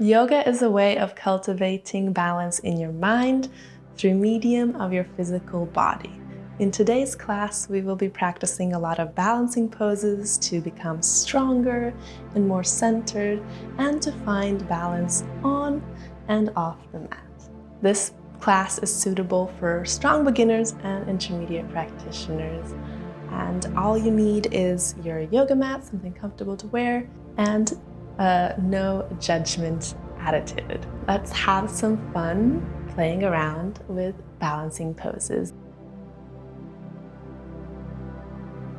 Yoga is a way of cultivating balance in your mind through medium of your physical body. In today's class, we will be practicing a lot of balancing poses to become stronger and more centered and to find balance on and off the mat. This class is suitable for strong beginners and intermediate practitioners. And all you need is your yoga mat, something comfortable to wear, and no judgment attitude. Let's have some fun playing around with balancing poses.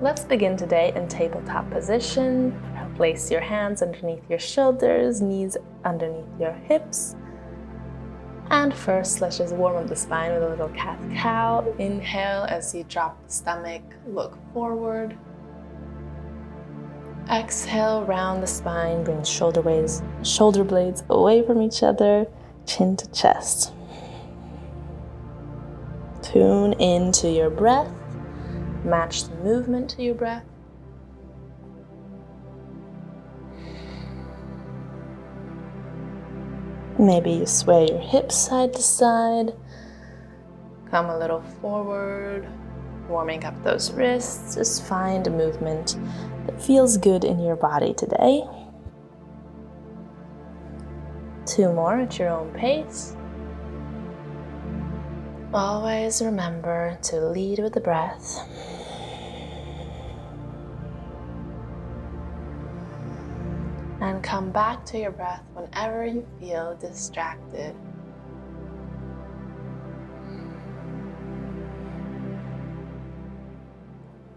Let's begin today in tabletop position. Place your hands underneath your shoulders, knees underneath your hips. And first, let's just warm up the spine with a little cat-cow. Inhale as you drop the stomach, look forward. Exhale, round the spine, bring shoulder blades away from each other, chin to chest. Tune into your breath, match the movement to your breath. Maybe you sway your hips side to side, come a little forward, warming up those wrists. Just find a movement that feels good in your body today. 2 more at your own pace. Always remember to lead with the breath. And come back to your breath whenever you feel distracted.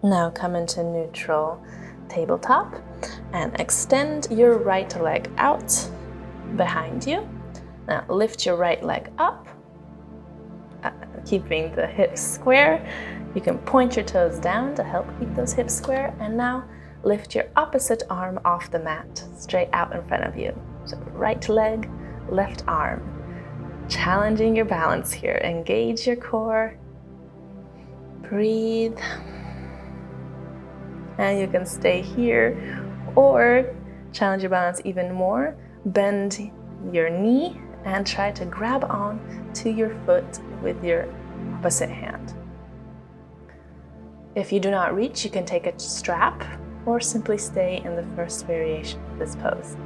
Now come into neutral tabletop and extend your right leg out behind you. Now lift your right leg up, keeping the hips square. You can point your toes down to help keep those hips square. And now lift your opposite arm off the mat, straight out in front of you. So right leg, left arm. Challenging your balance here. Engage your core. Breathe. And you can stay here or challenge your balance even more. Bend your knee and try to grab on to your foot with your opposite hand. If you do not reach, you can take a strap or simply stay in the first variation of this pose.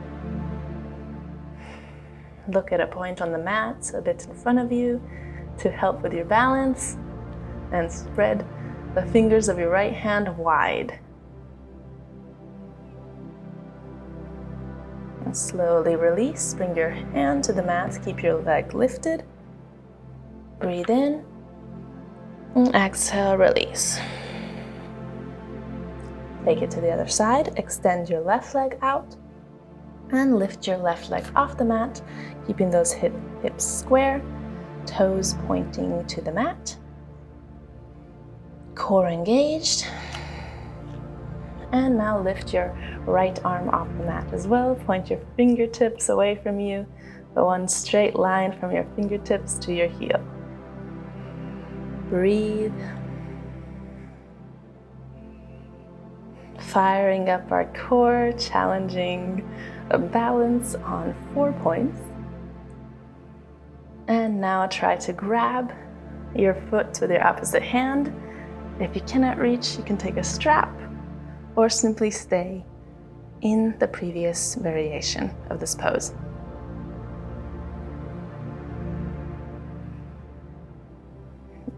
Look at a point on the mat a bit in front of you to help with your balance, and spread the fingers of your right hand wide. And slowly release, bring your hand to the mat, keep your leg lifted. Breathe in, and exhale, release. Take it to the other side, extend your left leg out, and lift your left leg off the mat, keeping those hips square, toes pointing to the mat. Core engaged. And now lift your right arm off the mat as well. Point your fingertips away from you. Go one straight line from your fingertips to your heel. Breathe. Firing up our core, challenging a balance on 4 points. And now try to grab your foot with your opposite hand. If you cannot reach, you can take a strap or simply stay in the previous variation of this pose.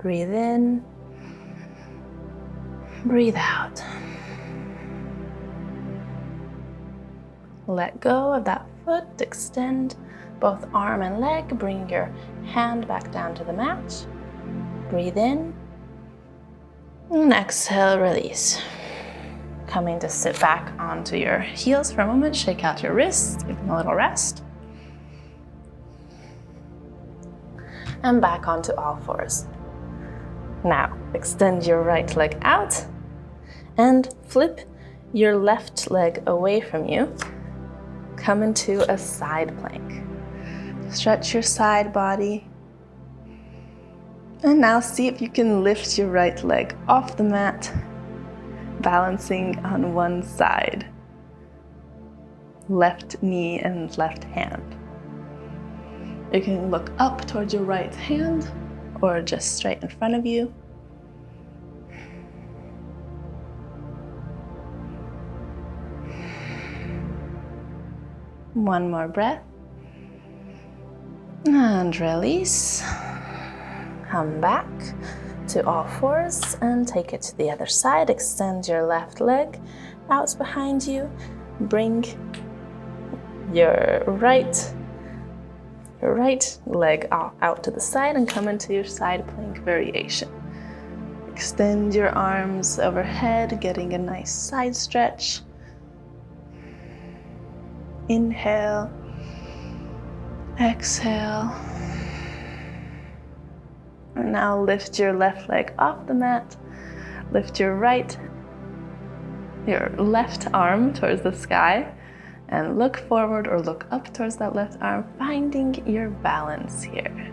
Breathe in, breathe out. Let go of that foot, extend both arm and leg, bring your hand back down to the mat. Breathe in, and exhale, release. Coming to sit back onto your heels for a moment, shake out your wrists, give them a little rest. And back onto all fours. Now, extend your right leg out and flip your left leg away from you. Come into a side plank. Stretch your side body. And now see if you can lift your right leg off the mat, balancing on one side. Left knee and left hand. You can look up towards your right hand or just straight in front of you. One more breath. And release. Come back to all fours and take it to the other side. Extend your left leg out behind you. Bring your right leg out to the side and come into your side plank variation. Extend your arms overhead, getting a nice side stretch. Inhale, exhale. And now lift your left leg off the mat. Lift your left arm towards the sky and look forward or look up towards that left arm, finding your balance here.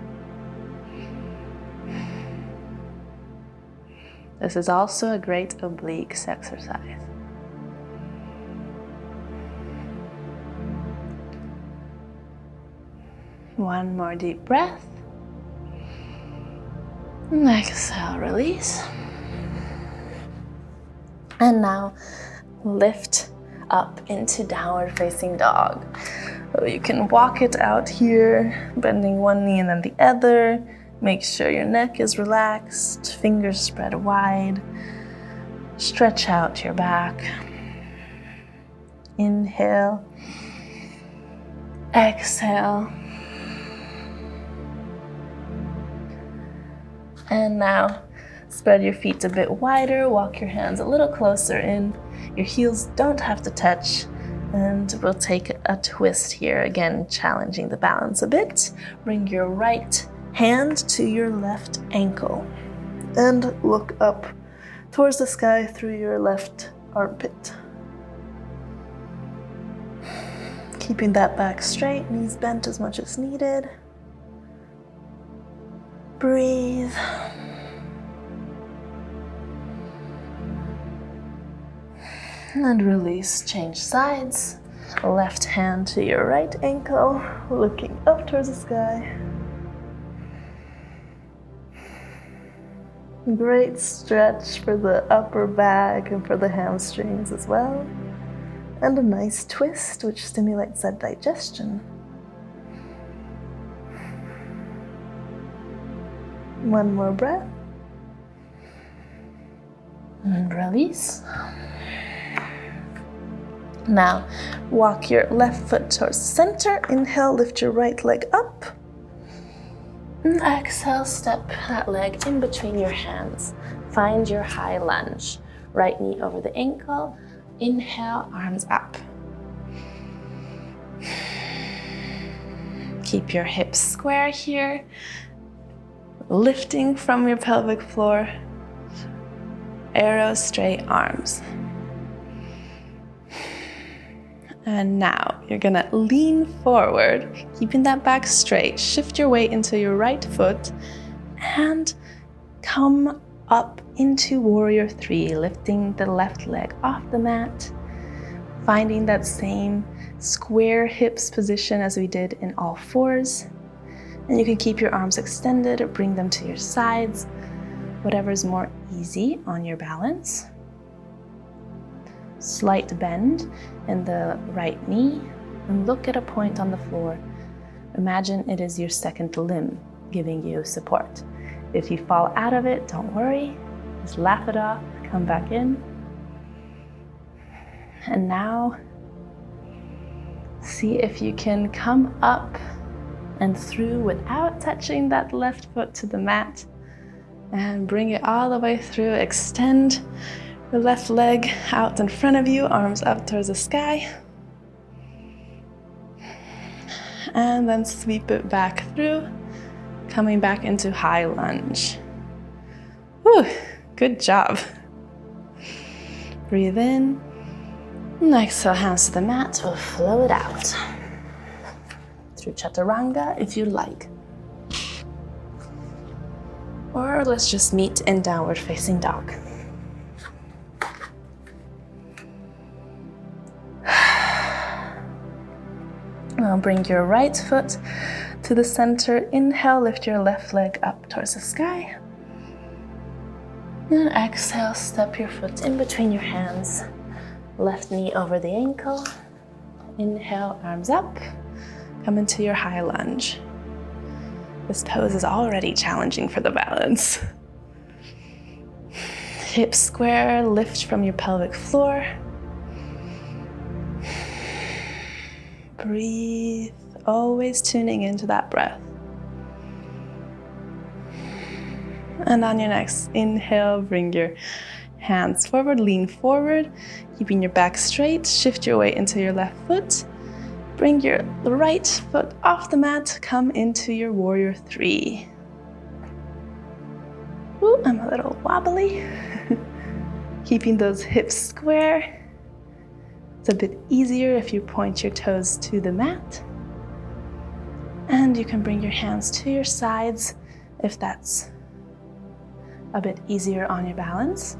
This is also a great obliques exercise. One more deep breath. And exhale, release. And now lift up into downward facing dog. So you can walk it out here, bending one knee and then the other. Make sure your neck is relaxed, fingers spread wide. Stretch out your back. Inhale. Exhale. And now spread your feet a bit wider, walk your hands a little closer in. Your heels don't have to touch, and we'll take a twist here, again challenging the balance a bit. Bring your right hand to your left ankle and look up towards the sky through your left armpit. Keeping that back straight, knees bent as much as needed. Breathe. And release, change sides. Left hand to your right ankle, looking up towards the sky. Great stretch for the upper back and for the hamstrings as well. And a nice twist, which stimulates that digestion. One more breath. And release. Now, walk your left foot towards the center. Inhale, lift your right leg up. And exhale, step that leg in between your hands. Find your high lunge. Right knee over the ankle. Inhale, arms up. Keep your hips square here. Lifting from your pelvic floor. Arrow straight arms. And now you're gonna lean forward, keeping that back straight. Shift your weight into your right foot and come up into Warrior 3, lifting the left leg off the mat, finding that same square hips position as we did in all fours. And you can keep your arms extended or bring them to your sides, whatever's more easy on your balance. Slight bend in the right knee and look at a point on the floor. Imagine it is your second limb giving you support. If you fall out of it, don't worry. Just laugh it off, come back in. And now see if you can come up and through without touching that left foot to the mat. And bring it all the way through. Extend the left leg out in front of you, arms up towards the sky. And then sweep it back through, coming back into high lunge. Whew, good job. Breathe in. And exhale, hands to the mat, we'll flow it out. Through chaturanga if you like. Or let's just meet in downward facing dog. Now bring your right foot to the center. Inhale, lift your left leg up towards the sky. And exhale, step your foot in between your hands. Left knee over the ankle. Inhale, arms up. Come into your high lunge. This pose is already challenging for the balance. Hips square, lift from your pelvic floor. Breathe, always tuning into that breath. And on your next inhale, bring your hands forward, lean forward, keeping your back straight. Shift your weight into your left foot. Bring your right foot off the mat, come into your warrior three. Ooh, I'm a little wobbly. Keeping those hips square. It's a bit easier if you point your toes to the mat. And you can bring your hands to your sides if that's a bit easier on your balance.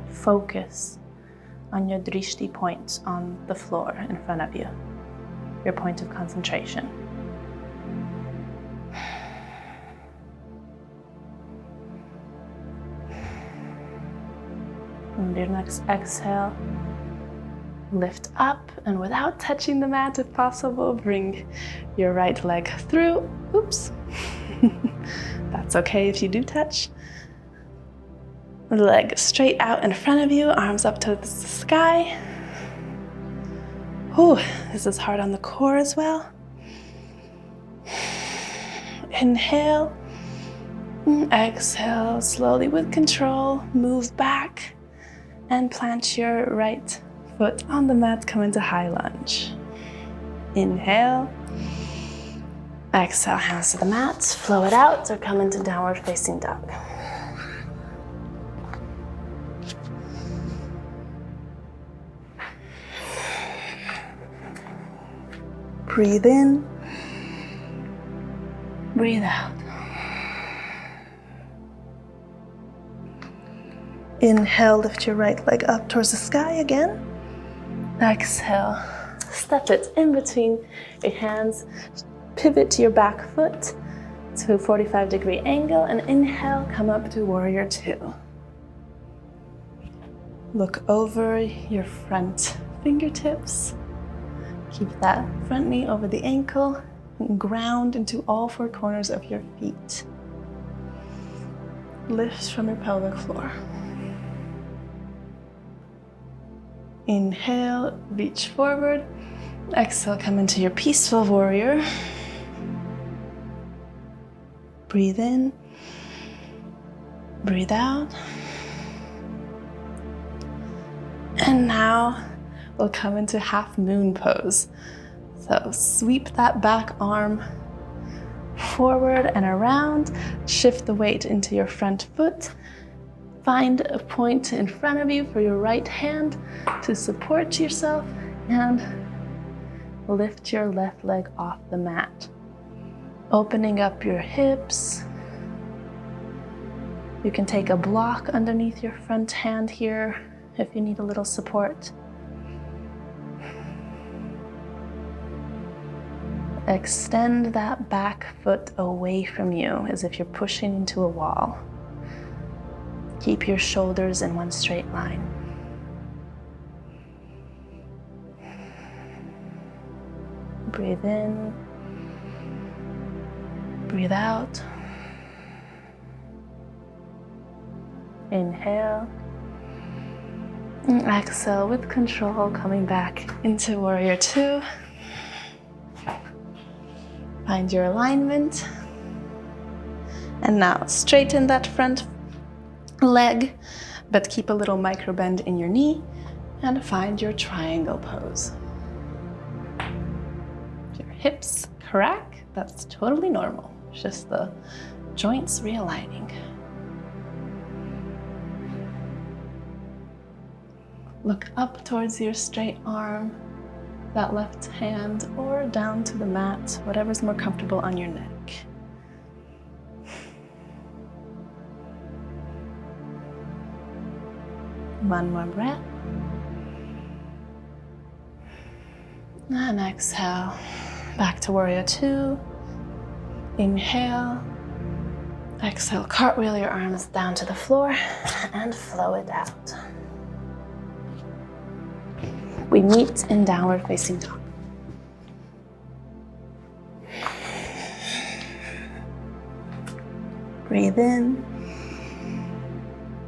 Focus on your drishti point on the floor in front of you, your point of concentration. And your next exhale, lift up, and without touching the mat if possible, bring your right leg through. Oops. That's okay if you do touch. Leg straight out in front of you, arms up to the sky. Ooh, this is hard on the core as well. Inhale, exhale, slowly with control, move back and plant your right foot on the mat, come into high lunge. Inhale, exhale, hands to the mat, flow it out or come into downward facing dog. Breathe in, breathe out. Inhale, lift your right leg up towards the sky again. Exhale, step it in between your hands. Pivot to your back foot to a 45-degree angle, and inhale, come up to warrior two. Look over your front fingertips. Keep that front knee over the ankle and ground into all four corners of your feet. Lift from your pelvic floor. Inhale, reach forward. Exhale, come into your peaceful warrior. Breathe in, breathe out. And now we'll come into half moon pose. So sweep that back arm forward and around. Shift the weight into your front foot. Find a point in front of you for your right hand to support yourself and lift your left leg off the mat. Opening up your hips. You can take a block underneath your front hand here if you need a little support. Extend that back foot away from you as if you're pushing into a wall. Keep your shoulders in one straight line. Breathe in, breathe out. Inhale. And exhale with control, coming back into warrior two. Find your alignment. And now straighten that front leg, but keep a little micro bend in your knee and find your triangle pose. If your hips crack, that's totally normal. It's just the joints realigning. Look up towards your straight arm, that left hand, or down to the mat, whatever's more comfortable on your neck. One more breath. And exhale, back to warrior two. Inhale. Exhale, cartwheel your arms down to the floor and flow it out. We meet in downward facing dog. Breathe in.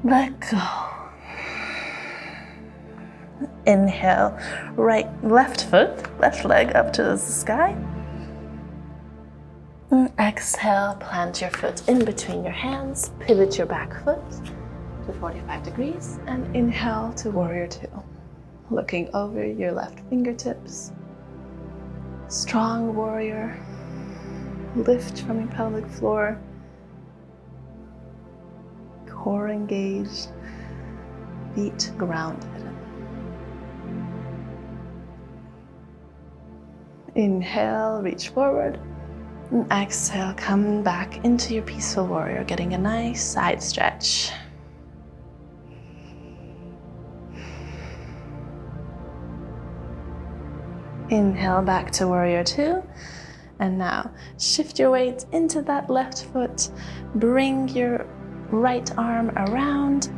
Let go. Inhale, left leg up to the sky. And exhale, plant your foot in between your hands, pivot your back foot to 45 degrees, and inhale to warrior two. Looking over your left fingertips. Strong warrior. Lift from your pelvic floor. Core engaged, feet grounded. Inhale, reach forward. And exhale, come back into your peaceful warrior, getting a nice side stretch. Inhale back to warrior two. And now shift your weight into that left foot. Bring your right arm around.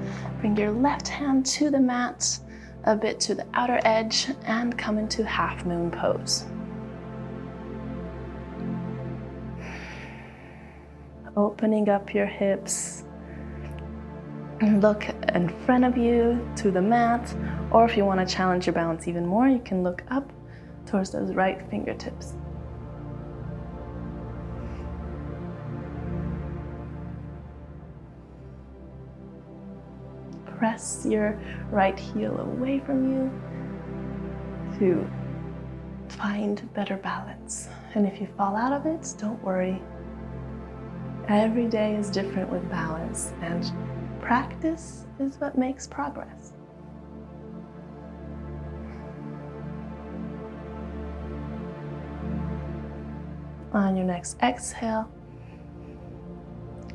Bring your left hand to the mat, a bit to the outer edge, and come into half moon pose. Opening up your hips. Look in front of you to the mat, or if you want to challenge your balance even more, you can look up towards those right fingertips. Press your right heel away from you to find better balance. And if you fall out of it, don't worry. Every day is different with balance, and practice is what makes progress. On your next exhale,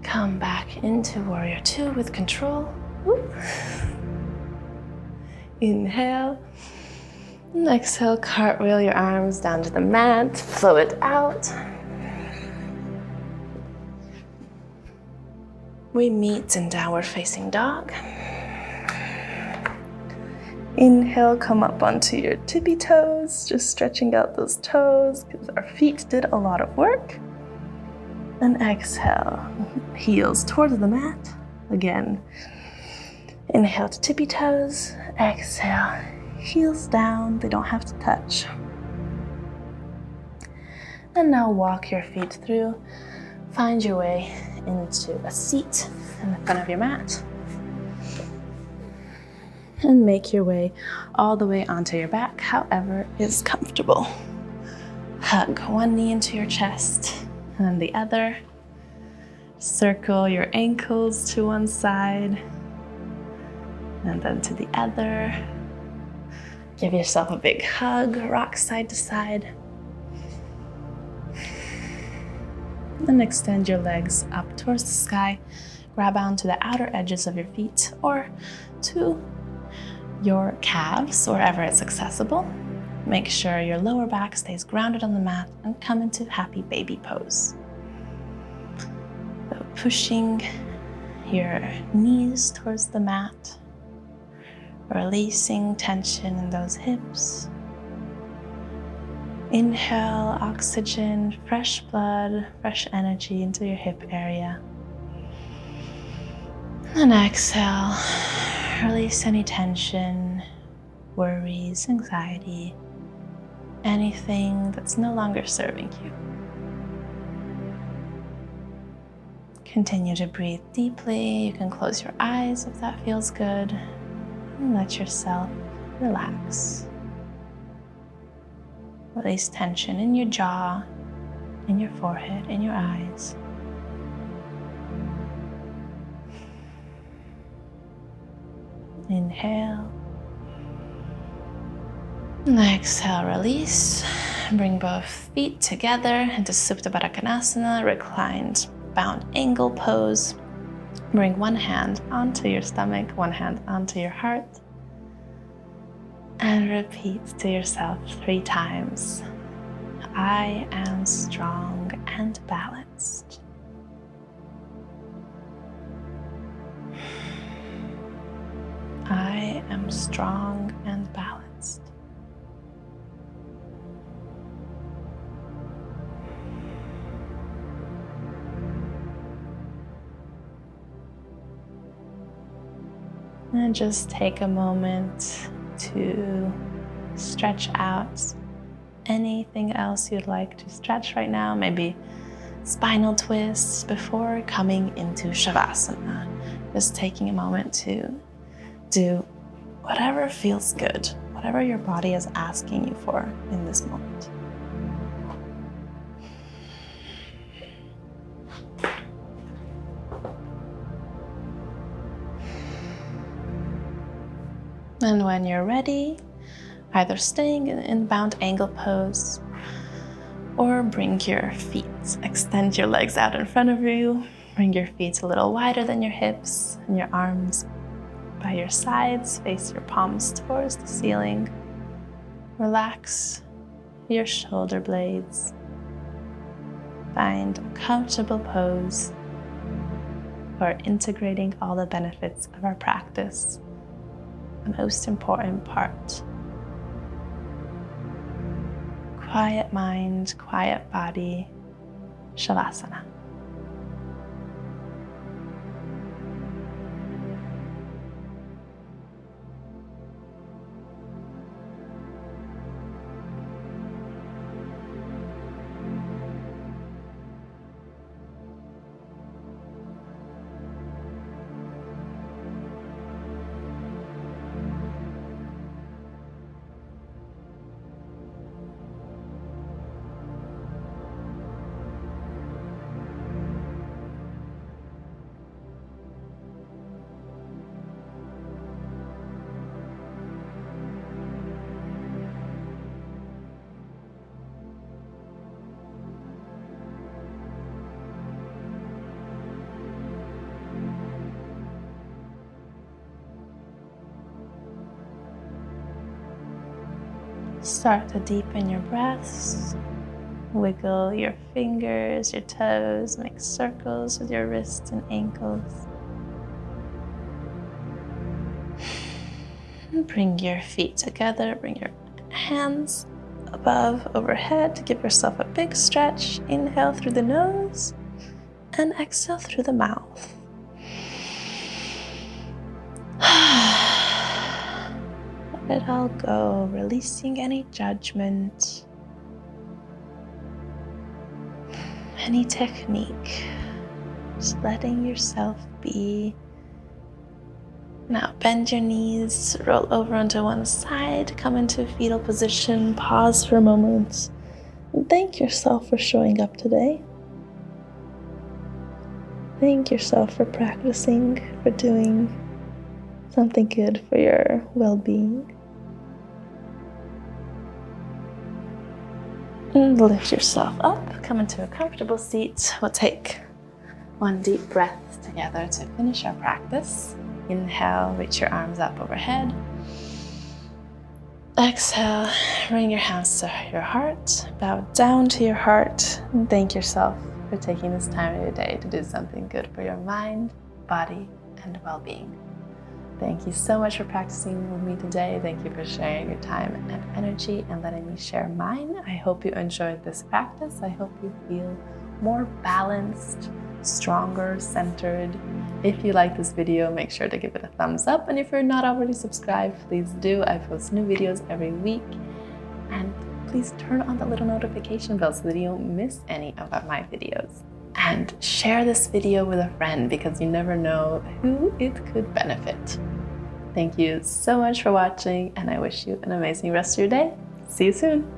come back into warrior two with control. Woo. Inhale. And exhale, cartwheel your arms down to the mat, flow it out. We meet in downward facing dog. Inhale, come up onto your tippy toes, just stretching out those toes because our feet did a lot of work. And exhale, heels towards the mat. Again, inhale to tippy toes, exhale, heels down, they don't have to touch. And now walk your feet through, find your way into a seat in the front of your mat. And make your way all the way onto your back, however is comfortable. Hug one knee into your chest and then the other. Circle your ankles to one side and then to the other. Give yourself a big hug, rock side to side. And extend your legs up towards the sky. Grab onto the outer edges of your feet or to your calves, wherever it's accessible. Make sure your lower back stays grounded on the mat and come into happy baby pose. So pushing your knees towards the mat, releasing tension in those hips. Inhale oxygen, fresh blood, fresh energy into your hip area. And exhale, release any tension, worries, anxiety, anything that's no longer serving you. Continue to breathe deeply. You can close your eyes if that feels good, and let yourself relax. Release tension in your jaw, in your forehead, in your eyes. Inhale. And exhale, release. Bring both feet together into Supta Baddha Konasana, reclined bound angle pose. Bring one hand onto your stomach, one hand onto your heart. And repeat to yourself 3 times. I am strong and balanced. I am strong and balanced. And just take a moment to stretch out anything else you'd like to stretch right now, maybe spinal twists before coming into Shavasana. Just taking a moment to do whatever feels good, whatever your body is asking you for in this moment. And when you're ready, either staying in bound angle pose or bring your feet, extend your legs out in front of you, bring your feet a little wider than your hips and your arms by your sides, face your palms towards the ceiling. Relax your shoulder blades. Find a comfortable pose for integrating all the benefits of our practice. The most important part. Quiet mind, quiet body, Shavasana. Start to deepen your breaths. Wiggle your fingers, your toes, make circles with your wrists and ankles. Bring your feet together, bring your hands above, overhead. Give yourself a big stretch. Inhale through the nose and exhale through the mouth. Let it all go, releasing any judgment, any technique, just letting yourself be. Now bend your knees, roll over onto one side, come into a fetal position, pause for a moment, and thank yourself for showing up today. Thank yourself for practicing, for doing something good for your well-being. And lift yourself up, come into a comfortable seat. We'll take one deep breath together to finish our practice. Inhale, reach your arms up overhead. Exhale, bring your hands to your heart, bow down to your heart, and thank yourself for taking this time of your day to do something good for your mind, body, and well-being. Thank you so much for practicing with me today. Thank you for sharing your time and energy and letting me share mine. I hope you enjoyed this practice. I hope you feel more balanced, stronger, centered. If you like this video, make sure to give it a thumbs up. And if you're not already subscribed, please do. I post new videos every week. And please turn on the little notification bell so that you don't miss any of my videos. And share this video with a friend because you never know who it could benefit. Thank you so much for watching, and I wish you an amazing rest of your day. See you soon.